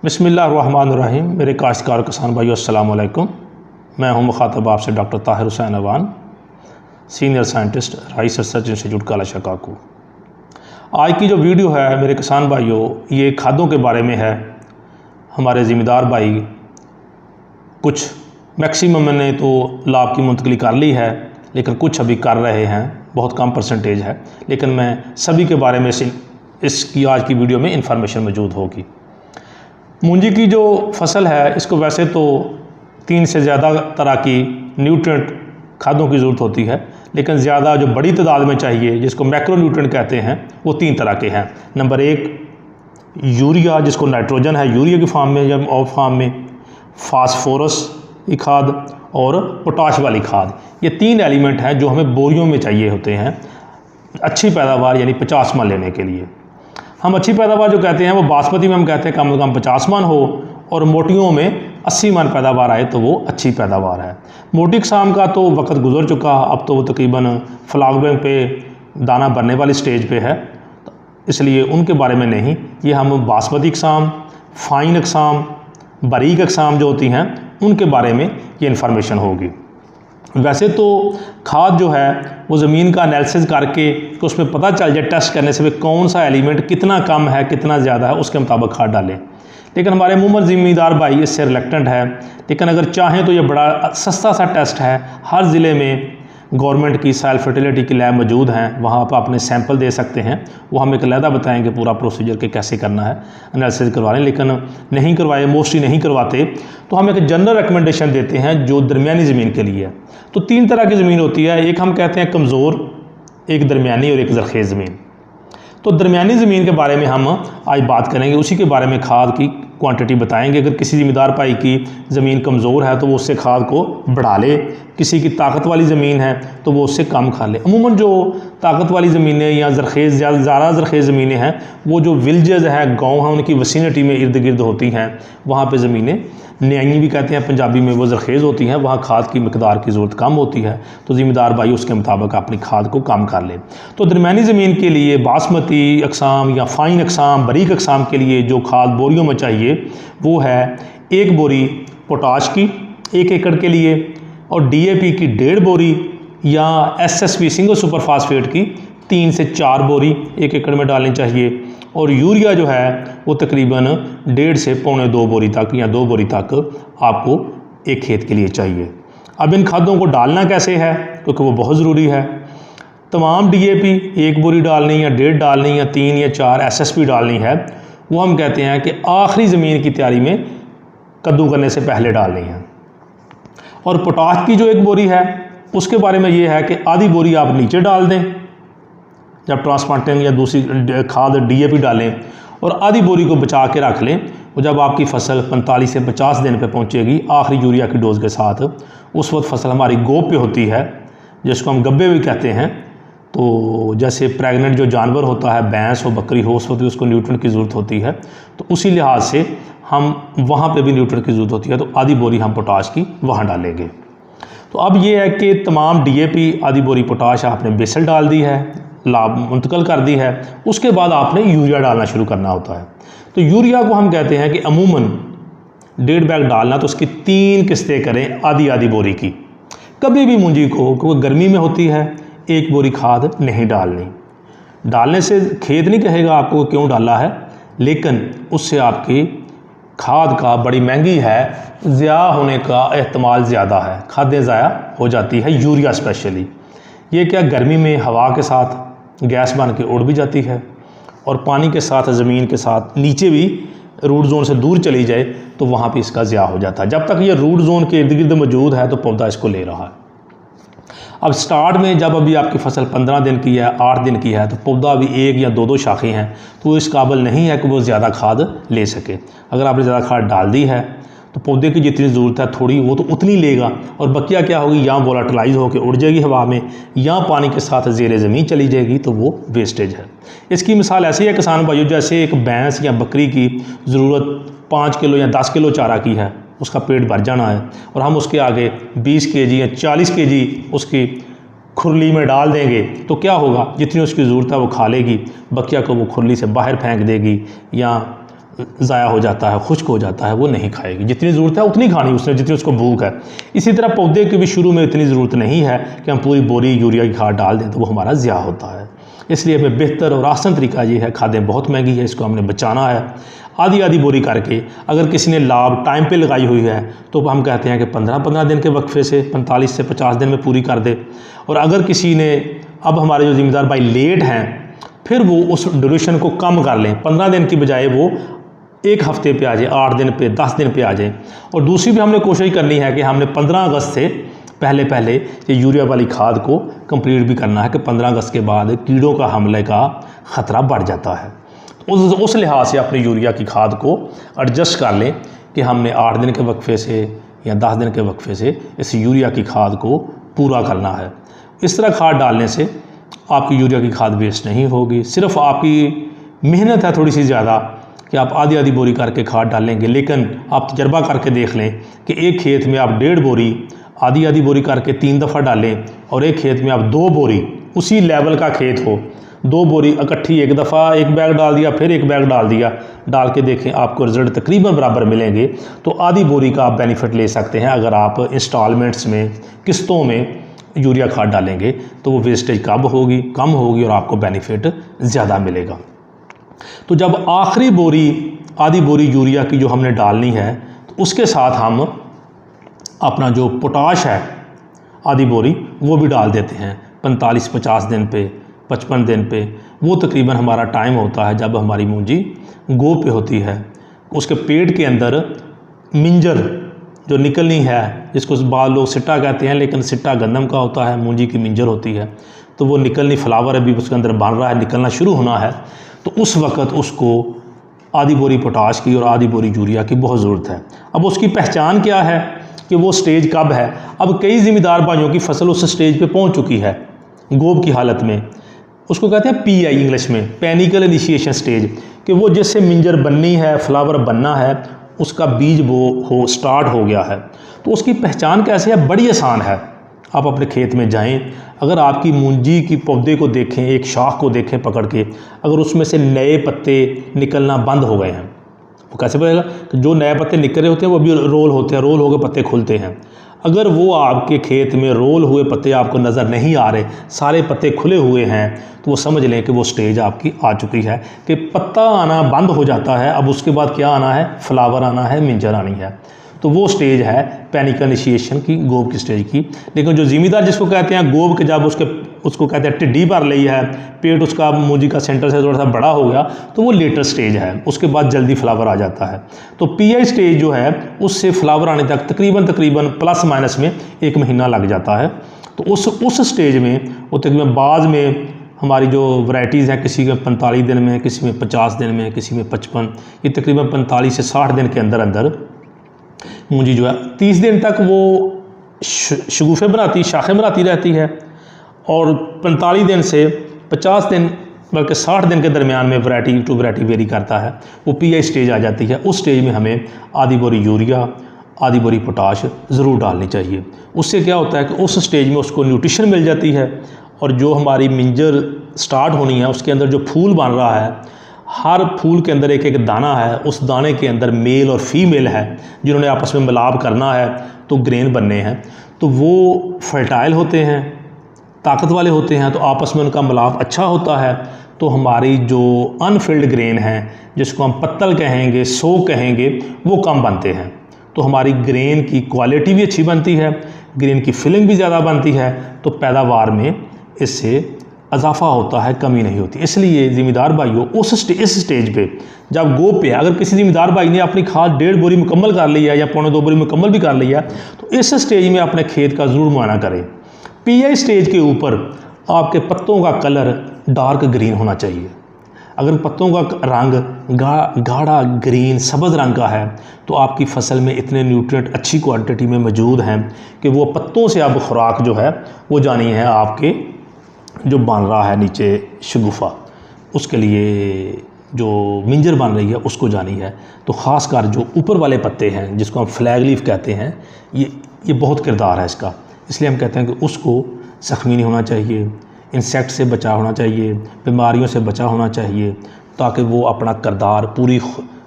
बिस्मिल्लाहिर्रहमानिर्रहीम। मेरे काश्तकार किसान भाइयों अस्सलाम वालेकुम। मैं हूं मुखातब आपसे doctor Tahir Hussain Awan, senior scientist rice research institute Kala Shah Kaku. आज की जो वीडियो है मेरे किसान भाइयों, ये खादों के बारे में है। हमारे ज़िम्मेदार भाई कुछ मैक्सिमम मैंने तो लाभ की मुंतकली कर ली है, लेकिन कुछ अभी कर रहे हैं, बहुत कम परसेंटेज है, लेकिन मैं सभी के बारे में इसकी आज की वीडियो में इंफॉर्मेशन मौजूद होगी। मूंजी की जो फसल है इसको वैसे तो 3 से ज़्यादा तरह की न्यूट्रिएंट खादों की ज़रूरत होती है, लेकिन ज़्यादा जो बड़ी तादाद में चाहिए, जिसको मैक्रो न्यूट्रिएंट कहते हैं, वो 3 तरह के हैं। नंबर 1 यूरिया, जिसको नाइट्रोजन है यूरिया की फार्म में या और फार्म में, फास्फोरस की खाद और पोटाश वाली खाद। ये 3 एलिमेंट हैं जो हमें बोरियों में चाहिए होते हैं अच्छी पैदावार यानी 50 मन लेने के लिए। हम अच्छी पैदावार जो कहते हैं वो बासमती में हम कहते हैं कम से कम 50 मन हो, और मोटियों में 80 मन पैदावार आए तो वो अच्छी पैदावार है। मोटी किस्म का तो वक्त गुजर चुका, अब तो वो तकरीबन फ्लावरिंग पे दाना बनने वाली स्टेज पे है, इसलिए उनके बारे में नहीं। ये हम बासमती किस्म, फाइन किस्म, बारीक किस्म जो होती हैं उनके बारे में ये इन्फॉर्मेशन होगी। वैसे तो खाद जो है वो ज़मीन का एनालिसिस करके तो उसमें पता चल जाए, टेस्ट करने से भी कौन सा एलिमेंट कितना कम है कितना ज़्यादा है, उसके मुताबिक खाद डालें। लेकिन हमारे अमूमन ज़िम्मेदार भाई इससे रिलेक्टेंट है, लेकिन अगर चाहें तो ये बड़ा सस्ता सा टेस्ट है। हर ज़िले में गवर्नमेंट की सॉइल फर्टिलिटी की लैब मौजूद हैं, वहाँ पर अपने सैंपल दे सकते हैं। वो हम एक अलहदा बताएंगे पूरा प्रोसीजर के कैसे करना है, एनालिसिस करवा लें। लेकिन नहीं करवाए, मोस्टली नहीं करवाते, तो हम एक जनरल रिकमेंडेशन देते हैं जो दरमियानी ज़मीन के लिए है। तो 3 तरह की ज़मीन होती है, एक हम कहते हैं कमज़ोर, एक दरमियानी और एक ज़रख़ेज़ ज़मीन। तो दरमियानी ज़मीन के बारे में हम आज बात करेंगे, उसी के बारे में खाद की क्वांटिटी बताएंगे। अगर किसी ज़िम्मेदार भाई की ज़मीन कमज़ोर है तो वो उससे खाद को बढ़ा ले, किसी की ताकत वाली ज़मीन है तो वो उससे कम खा ले। अमूमन जो ताकत वाली ज़मीनें या ज़रख़ेज़ ज़्यादा ज़रख़ेज़ ज़मीनें हैं, वो जो विलेजेस हैं, गाँव हैं, उनकी विसिनिटी में इर्द गिर्द होती हैं, वहाँ पर ज़मीनें न्यायी भी कहते हैं पंजाबी में, वो ज़रख़ेज़ होती हैं, वहाँ खाद की मकदार की ज़रूरत कम होती है। तो ज़िम्मेदार भाई उसके मुताबिक अपनी खाद को कम कर ले। तो दरमियानी ज़मीन के लिए बासमती अक़साम या फ़ाइन अक़साम, बारीक अक़साम के लिए जो खाद बोरियों में चाहिए वो है 1 बोरी पोटाश की 1 एकड़ के लिए, और DAP की 1.5 बोरी, या SSP सिंगल सुपर फास्फेट की 3 से 4 बोरी 1 एकड़ में डालनी चाहिए। और यूरिया जो है वो तकरीबन 1.5 से 1.25 बोरी तक या 2 बोरी तक आपको एक खेत के लिए चाहिए। अब इन खादों को डालना कैसे है, क्योंकि वो बहुत ज़रूरी है। तमाम DAP 1 बोरी डालनी या 1.5 डालनी या 3 या 4 SSP डालनी है, वो हम कहते हैं कि आखिरी ज़मीन की तैयारी में कद्दू करने से पहले डालनी है। और पोटाश की जो 1 बोरी है उसके बारे में ये है कि आधी बोरी आप नीचे डाल दें जब ट्रांसप्लांटिंग या दूसरी खाद DAP डालें, और आधी बोरी को बचा के रख लें। और जब आपकी फसल 45 से 50 दिन पे पहुंचेगी आखिरी यूरिया की डोज के साथ, उस वक्त फसल हमारी गोप पे होती है, जिसको हम गब्बे भी कहते हैं। तो जैसे प्रेग्नेंट जो जानवर होता है, भैंस हो बकरी हो, उस वक्त उसको न्यूट्रिएंट की ज़रूरत होती है, तो उसी लिहाज से हम वहाँ पे भी न्यूट्रिएंट की ज़रूरत होती है, तो आधी बोरी हम पोटाश की वहाँ डालेंगे। तो अब ये है कि तमाम DAP आधी बोरी पोटाश आपने बेसल डाल दी है, लाभ मुंतकल कर दी है, उसके बाद आपने यूरिया डालना शुरू करना होता है। तो यूरिया को हम कहते हैं कि अमूमन 1.5 बैग डालना, तो उसकी 3 किस्तें करें आधी आधी बोरी की। कभी भी मूंजी को, क्योंकि गर्मी में होती है, 1 बोरी खाद नहीं डालनी। डालने से खेत नहीं कहेगा आपको क्यों डाला है, लेकिन उससे आपकी खाद का बड़ी महंगी है, ज़्यादा होने का एहतमाल ज़्यादा है, खादें ज़ाया हो जाती है, यूरिया स्पेशली। ये क्या गर्मी में हवा के साथ गैस बन के उड़ भी जाती है, और पानी के साथ ज़मीन के साथ नीचे भी रूट जोन से दूर चली जाए तो वहाँ पे इसका ज़िया हो जाता है। जब तक ये रूट जोन के इर्द गिर्द मौजूद है तो पौधा इसको ले रहा है। अब स्टार्ट में जब अभी आपकी फसल 15 दिन की है, 8 दिन की है, तो पौधा अभी 1 या 2 शाखें हैं, तो इस काबिल नहीं है कि वो ज़्यादा खाद ले सके। अगर आपने ज़्यादा खाद डाल दी है तो पौधे की जितनी ज़रूरत है थोड़ी वो तो उतनी लेगा, और बकिया क्या होगी, या वोलाटिलाइज होकर उड़ जाएगी हवा में, या पानी के साथ ज़ेरे ज़मीन चली जाएगी, तो वो वेस्टेज है। इसकी मिसाल ऐसी है किसान भाइयों, जैसे एक भैंस या बकरी की ज़रूरत 5 किलो या 10 किलो चारा की है, उसका पेट भर जाना है, और हम उसके आगे 20 केजी या 40 केजी उसकी खुरली में डाल देंगे, तो क्या होगा, जितनी उसकी ज़रूरत है वो खा लेगी, बकिया को वो खुरली से बाहर फेंक देगी या ज़ाया हो जाता है, खुश्क हो जाता है, वो नहीं खाएगी। जितनी ज़रूरत है उतनी खानी उसने, जितनी उसको भूख है। इसी तरह पौधे की भी शुरू में इतनी ज़रूरत नहीं है कि हम पूरी बोरी यूरिया की खाद डाल दें तो वो हमारा ज़िया होता है। इसलिए हमें बेहतर और आसान तरीका ये है, खादें बहुत महंगी है, इसको हमने बचाना है। आधी आधी बोरी करके अगर किसी ने लाभ टाइम पे लगाई हुई है तो हम कहते हैं कि 15-15 दिन के वक्फे से 45 से 50 दिन में पूरी कर दे। और अगर किसी ने, अब हमारे जो ज़िम्मेदार भाई लेट हैं, फिर वो उस ड्यूरेशन को कम कर लें, 15 दिन की बजाय वो 1 हफ्ते पे आ जाए, 8 दिन पे, 10 दिन पे आ जाए। और दूसरी भी हमने कोशिश करनी है कि हमने 15 अगस्त से पहले ये यूरिया वाली खाद को कंप्लीट भी करना है कि 15 अगस्त के बाद कीड़ों का हमले का ख़तरा बढ़ जाता है। उस लिहाज से अपनी यूरिया की खाद को एडजस्ट कर लें कि हमने 8 दिन के वक्फे से या 10 दिन के वक्फे से इस यूरिया की खाद को पूरा करना है। इस तरह खाद डालने से आपकी यूरिया की खाद वेस्ट नहीं होगी। सिर्फ आपकी मेहनत है थोड़ी सी ज़्यादा कि आप आधी आधी बोरी करके खाद डालेंगे, लेकिन आप तजर्बा करके देख लें कि एक खेत में आप 1.5 बोरी आधी आधी बोरी करके 3 दफ़ा डालें और एक खेत में आप 2 बोरी, उसी लेवल का खेत हो, 2 बोरी इकट्ठी एक दफ़ा एक बैग डाल दिया, फिर एक बैग डाल दिया, डाल के देखें आपको रिज़ल्ट तकरीबन बराबर मिलेंगे। तो आधी बोरी का आप बेनिफिट ले सकते हैं। अगर आप इंस्टॉलमेंट्स में, किस्तों में यूरिया खाद डालेंगे तो वो वेस्टेज कम होगी और आपको बेनिफिट ज़्यादा मिलेगा। तो जब आखिरी बोरी, आधी बोरी यूरिया की जो हमने डालनी है, तो उसके साथ हम अपना जो पोटाश है आधी बोरी वो भी डाल देते हैं 45-50 दिन पे, 55 दिन पे। वो तकरीबन हमारा टाइम होता है जब हमारी मूंजी गोब पे होती है। उसके पेट के अंदर मिंजर जो निकलनी है, जिसको बाद लोग सिट्टा कहते हैं, लेकिन सिट्टा गंदम का होता है, मूंजी की मिंजर होती है। तो वो निकलनी, फ्लावर अभी उसके अंदर बन रहा है, निकलना शुरू होना है, तो उस वक़्त उसको आधी बोरी पोटाश की और आधी बोरी यूरिया की बहुत ज़रूरत है। अब उसकी पहचान क्या है कि वो स्टेज कब है? अब कई ज़िम्मेदार भाइयों की फसल उस स्टेज पे पहुंच चुकी है गोब की हालत में। उसको कहते हैं PI इंग्लिश में, पैनिकल इनिशिएशन स्टेज, कि वो जैसे मिंजर बननी है, फ्लावर बनना है, उसका बीज वो स्टार्ट हो गया है। तो उसकी पहचान कैसे है? बड़ी आसान है। आप अपने खेत में जाएं, अगर आपकी मूंजी की पौधे को देखें, एक शाख को देखें पकड़ के, अगर उसमें से नए पत्ते निकलना बंद हो गए हैं, वो कैसे पड़ेगा कि जो नए पत्ते निकल रहे होते हैं वो भी रोल होते हैं, रोल होकर पत्ते खुलते हैं। अगर वो आपके खेत में रोल हुए पत्ते आपको नज़र नहीं आ रहे, सारे पत्ते खुले हुए हैं, तो वो समझ लें कि वो स्टेज आपकी आ चुकी है कि पत्ता आना बंद हो जाता है। अब उसके बाद क्या आना है? फ्लावर आना है, मिंजर आनी है। तो वो स्टेज है पैनिकल इनिशिएशन की, गोब की स्टेज की। लेकिन जो ज़िम्मेदार जिसको कहते हैं गोब के, जब उसको कहते हैं टिड्डी भर ली है, पेट उसका मूंजी का सेंटर से थोड़ा सा बड़ा हो गया, तो वो लेटर स्टेज है, उसके बाद जल्दी फ्लावर आ जाता है। तो PI स्टेज जो है, उससे फ्लावर आने तक तकरीबन प्लस माइनस में 1 महीना लग जाता है। तो उस स्टेज में वो तकरीबन बाद में हमारी जो वैरायटीज़ हैं, किसी में 45 दिन में, किसी में 50 दिन में, किसी में 55, ये तकरीबन 45 से 60 दिन के अंदर मूंजी जो है 30 दिन तक वो शगुफ़े बनाती, शाखें बनाती रहती है, और 45 दिन से 50 दिन बल्कि 60 दिन के दरमियान में वैरायटी टू वैरायटी वेरी करता है, वो PI स्टेज आ जाती है। उस स्टेज में हमें आधी बोरी यूरिया, आधी बोरी पोटाश ज़रूर डालनी चाहिए। उससे क्या होता है कि उस स्टेज में उसको न्यूट्रिशन मिल जाती है, और जो हमारी मिंजर स्टार्ट होनी है उसके अंदर जो फूल बन रहा है, हर फूल के अंदर एक एक दाना है, उस दाने के अंदर मेल और फीमेल है जिन्होंने आपस में मिलाप करना है तो ग्रेन बनने हैं। तो वो फर्टाइल होते हैं, ताकत वाले होते हैं, तो आपस में उनका मिलाप अच्छा होता है। तो हमारी जो अनफिल्ड ग्रेन हैं, जिसको हम पत्तल कहेंगे, सो कहेंगे, वो कम बनते हैं। तो हमारी ग्रेन की क्वालिटी भी अच्छी बनती है, ग्रेन की फिलिंग भी ज़्यादा बनती है, तो पैदावार में इससे इजाफा होता है, कमी नहीं होती। इसलिए ज़िम्मेदार भाइयों इस स्टेज पे जब गोब पे, अगर किसी ज़िम्मेदार भाई ने अपनी खाद 1.5 बोरी मुकम्मल कर ली है या 1.25 बोरी मुकम्मल भी कर लिया, तो इस स्टेज में अपने खेत का ज़रूर मुआयना करें। PI स्टेज के ऊपर आपके पत्तों का कलर डार्क ग्रीन होना चाहिए। अगर पत्तों का रंग गाढ़ा ग्रीन सब्ज़ रंग का है, तो आपकी फसल में इतने न्यूट्रिएंट अच्छी क्वांटिटी में मौजूद हैं कि वो पत्तों से अब खुराक जो है वो जानी है आपके जो बन रहा है नीचे शगुफ़ा, उसके लिए जो मिंजर बन रही है उसको जानी है। तो ख़ास कर जो ऊपर वाले पत्ते हैं, जिसको हम फ्लैग लीफ कहते हैं, ये बहुत किरदार है इसका। इसलिए हम कहते हैं कि उसको ज़ख्मी नहीं होना चाहिए, इंसेक्ट से बचा होना चाहिए, बीमारियों से बचा होना चाहिए, ताकि वो अपना किरदार पूरी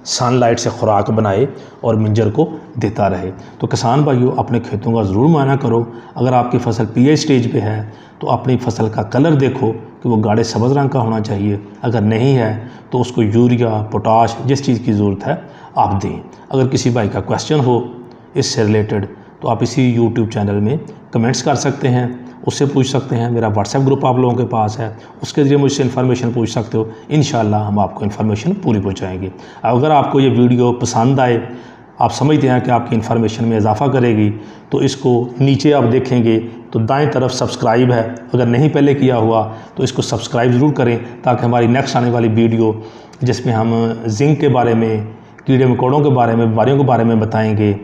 सनलाइट से खुराक बनाए और मिंजर को देता रहे। तो किसान भाइयों, अपने खेतों का ज़रूर मुआयना करो। अगर आपकी फसल पीएच स्टेज पे है तो अपनी फसल का कलर देखो कि वो गाढ़े सब्ज़ रंग का होना चाहिए। अगर नहीं है तो उसको यूरिया, पोटाश, जिस चीज़ की ज़रूरत है आप दें। अगर किसी भाई का क्वेश्चन हो इससे रिलेटेड तो आप इसी यूट्यूब चैनल में कमेंट्स कर सकते हैं, उससे पूछ सकते हैं। मेरा व्हाट्सएप ग्रुप आप लोगों के पास है, उसके ज़रिए मुझसे इन्फॉर्मेशन पूछ सकते हो। इंशाल्लाह हम आपको इन्फॉर्मेशन पूरी पहुंचाएंगे। अगर आपको ये वीडियो पसंद आए, आप समझते हैं कि आपकी इन्फॉर्मेशन में इजाफा करेगी, तो इसको नीचे आप देखेंगे तो दाएं तरफ सब्सक्राइब है, अगर नहीं पहले किया हुआ तो इसको सब्सक्राइब ज़रूर करें ताकि हमारी नेक्स्ट आने वाली वीडियो जिसमें हम जिंक के बारे में, कीड़े मकोड़ों के बारे में, बीमारियों के बारे में बताएंगे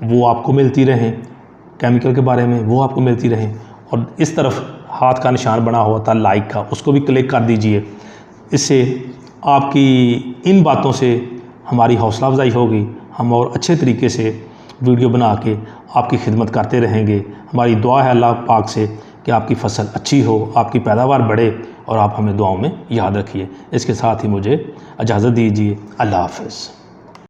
वो आपको मिलती रहें, केमिकल के बारे में वो आपको मिलती रहें। और इस तरफ हाथ का निशान बना हुआ था लाइक का, उसको भी क्लिक कर दीजिए। इससे आपकी इन बातों से हमारी हौसला अफजाई होगी, हम और अच्छे तरीके से वीडियो बना के आपकी खिदमत करते रहेंगे। हमारी दुआ है अल्लाह पाक से कि आपकी फसल अच्छी हो, आपकी पैदावार बढ़े और आप हमें दुआओं में याद रखिए। इसके साथ ही मुझे इजाज़त दीजिए। अल्लाह हाफ़िज़।